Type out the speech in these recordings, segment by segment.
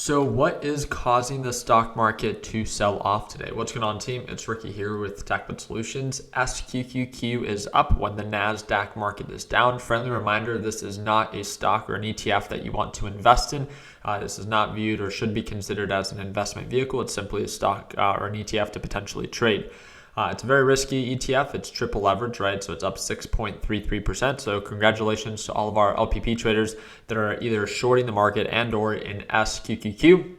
So what is causing the stock market to sell off today? What's going on, team? It's Ricky here with TechBit Solutions. SQQQ is up when the NASDAQ market is down. Friendly reminder, this is not a stock or an ETF that you want to invest in. This is not viewed or should be considered as an investment vehicle. It's simply a stock or an ETF to potentially trade. It's a very risky ETF. It's triple leverage, right? So it's up 6.33%. So congratulations to all of our LPP traders that are either shorting the market and or in SQQQ.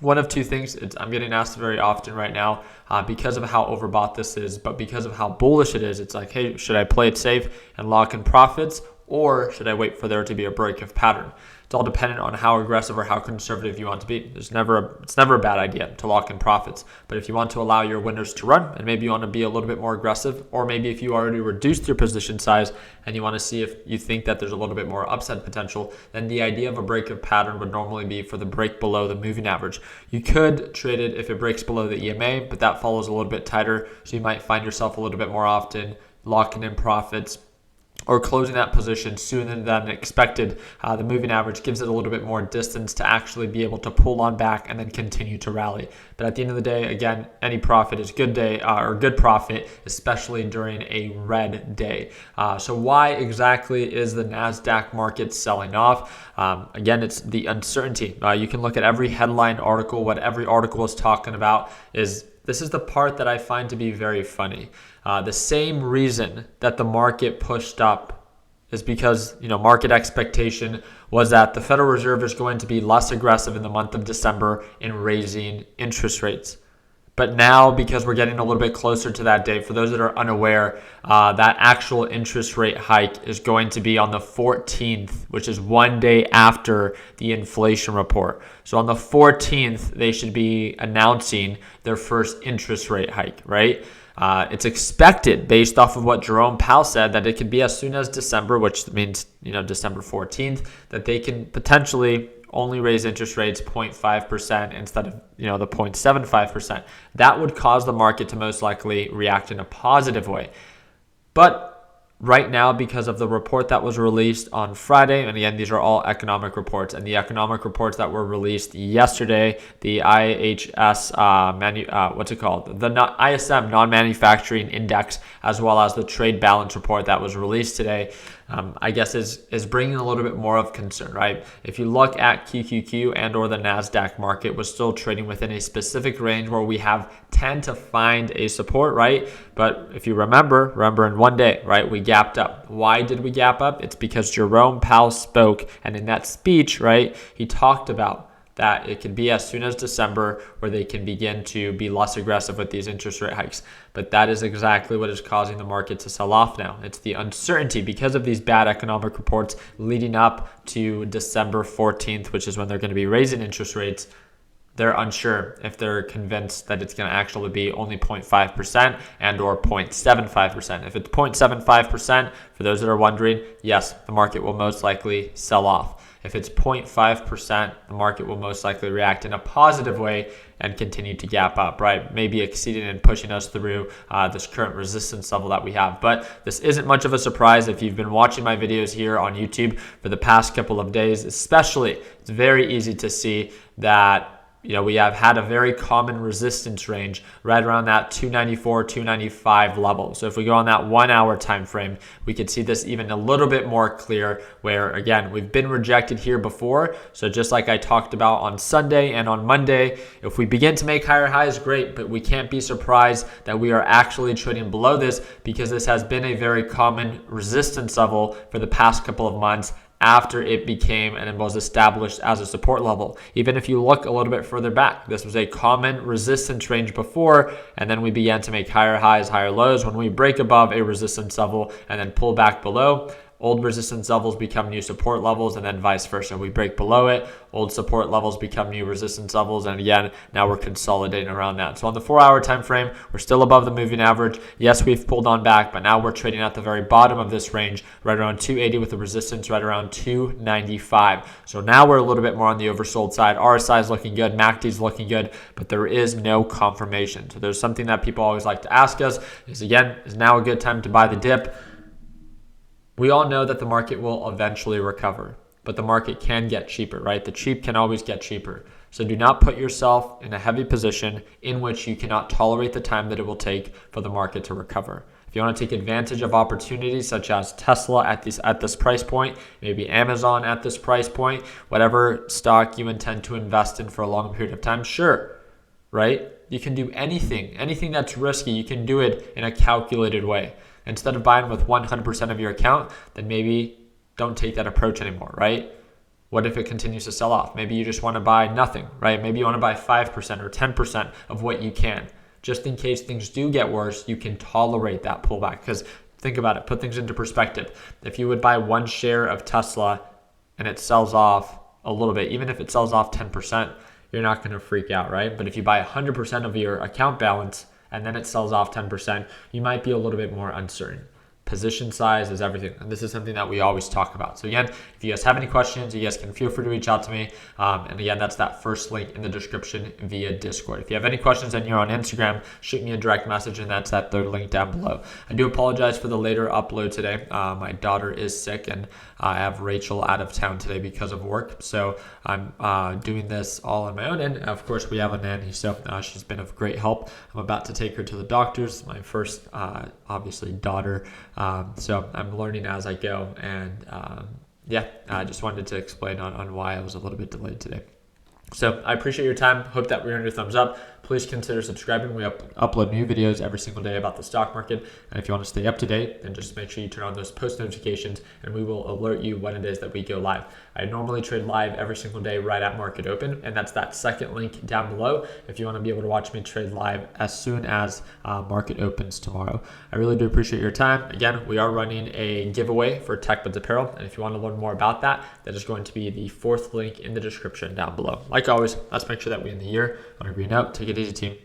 One of two things. I'm getting asked very often right now because of how overbought this is, but because of how bullish it is. It's like, hey, should I play it safe and lock in profits, or should I wait for there to be a break of pattern? It's all dependent on how aggressive or how conservative you want to be. It's never a bad idea to lock in profits. But if you want to allow your winners to run, and maybe you want to be a little bit more aggressive, or maybe if you already reduced your position size and you want to see if you think that there's a little bit more upside potential, then the idea of a break of pattern would normally be for the break below the moving average. You could trade it if it breaks below the EMA, but that follows a little bit tighter. So you might find yourself a little bit more often locking in profits or closing that position sooner than expected. The moving average gives it a little bit more distance to actually be able to pull on back and then continue to rally. But at the end of the day, again, any profit is good day or good profit, especially during a red day. So why exactly is the NASDAQ market selling off? Again, it's the uncertainty. You can look at every headline article. What every article is talking about is this is the part that I find to be very funny. The same reason that the market pushed up is because, market expectation was that the Federal Reserve is going to be less aggressive in the month of December in raising interest rates. But now, because we're getting a little bit closer to that date, for those that are unaware, that actual interest rate hike is going to be on the 14th, which is one day after the inflation report. So on the 14th, they should be announcing their first interest rate hike, right? It's expected, based off of what Jerome Powell said, that it could be as soon as December, which means, December 14th, that they can potentially only raise interest rates 0.5% instead of, the 0.75%. That would cause the market to most likely react in a positive way. But right now, because of the report that was released on Friday, and again, these are all economic reports, and the economic reports that were released yesterday, the IHS, the ISM non-manufacturing index, as well as the trade balance report that was released today, I guess is bringing a little bit more of concern, right? If you look at QQQ and or the NASDAQ market, was still trading within a specific range where we tend to find a support, right? But if you remember in one day, right, we gapped up. Why did we gap up? It's because Jerome Powell spoke, and in that speech, right, he talked about that it could be as soon as December where they can begin to be less aggressive with these interest rate hikes. But that is exactly what is causing the market to sell off now. It's the uncertainty because of these bad economic reports leading up to December 14th, which is when they're going to be raising interest rates. They're unsure if they're convinced that it's going to actually be only 0.5% and or 0.75%. If it's 0.75%, for those that are wondering, yes, the market will most likely sell off. If it's 0.5%, the market will most likely react in a positive way and continue to gap up, right? Maybe exceeding and pushing us through this current resistance level that we have. But this isn't much of a surprise if you've been watching my videos here on YouTube for the past couple of days, especially. It's very easy to see that we have had a very common resistance range right around that 294, 295 level. So if we go on that 1 hour time frame, we could see this even a little bit more clear where, again, we've been rejected here before. So just like I talked about on Sunday and on Monday, if we begin to make higher highs, great, but we can't be surprised that we are actually trading below this because this has been a very common resistance level for the past couple of months after it became and it was established as a support level. Even if you look a little bit further back, this was a common resistance range before, and then we began to make higher highs, higher lows. When we break above a resistance level and then pull back below, old resistance levels become new support levels, and then vice versa. We break below it, old support levels become new resistance levels, and again, now we're consolidating around that. So on the 4 hour time frame, we're still above the moving average. Yes, we've pulled on back, but now we're trading at the very bottom of this range, right around 280 with the resistance right around 295. So now we're a little bit more on the oversold side. RSI is looking good, MACD is looking good, but there is no confirmation. So there's something that people always like to ask us is now a good time to buy the dip? We all know that the market will eventually recover, but the market can get cheaper, right? The cheap can always get cheaper. So do not put yourself in a heavy position in which you cannot tolerate the time that it will take for the market to recover. If you want to take advantage of opportunities such as Tesla at this price point, maybe Amazon at this price point, whatever stock you intend to invest in for a long period of time, sure, right? You can do anything that's risky, you can do it in a calculated way. Instead of buying with 100% of your account, then maybe don't take that approach anymore, right? What if it continues to sell off? Maybe you just want to buy nothing, right? Maybe you want to buy 5% or 10% of what you can. Just in case things do get worse, you can tolerate that pullback. Because think about it, put things into perspective. If you would buy one share of Tesla and it sells off a little bit, even if it sells off 10%, you're not going to freak out, right? But if you buy 100% of your account balance and then it sells off 10%, you might be a little bit more uncertain. Position size is everything. And this is something that we always talk about. So again, if you guys have any questions, you guys can feel free to reach out to me. And again, that's that first link in the description via Discord. If you have any questions and you're on Instagram, shoot me a direct message, and that's that third link down below. I do apologize for the later upload today. My daughter is sick, and I have Rachel out of town today because of work. So I'm doing this all on my own. And of course, we have a nanny. So she's been of great help. I'm about to take her to the doctors. My first, obviously, daughter. So I'm learning as I go, and yeah, I just wanted to explain on why I was a little bit delayed today. So I appreciate your time. Hope that we earned your thumbs up. Please consider subscribing. We upload new videos every single day about the stock market. And if you want to stay up to date, then just make sure you turn on those post notifications, and we will alert you when it is that we go live. I normally trade live every single day right at market open, and that's that second link down below if you want to be able to watch me trade live as soon as market opens tomorrow. I really do appreciate your time. Again, we are running a giveaway for TechBuds Apparel, and if you want to learn more about that, that is going to be the fourth link in the description down below. Like always, let's make sure that we end the year on a green note. Take it easy, team.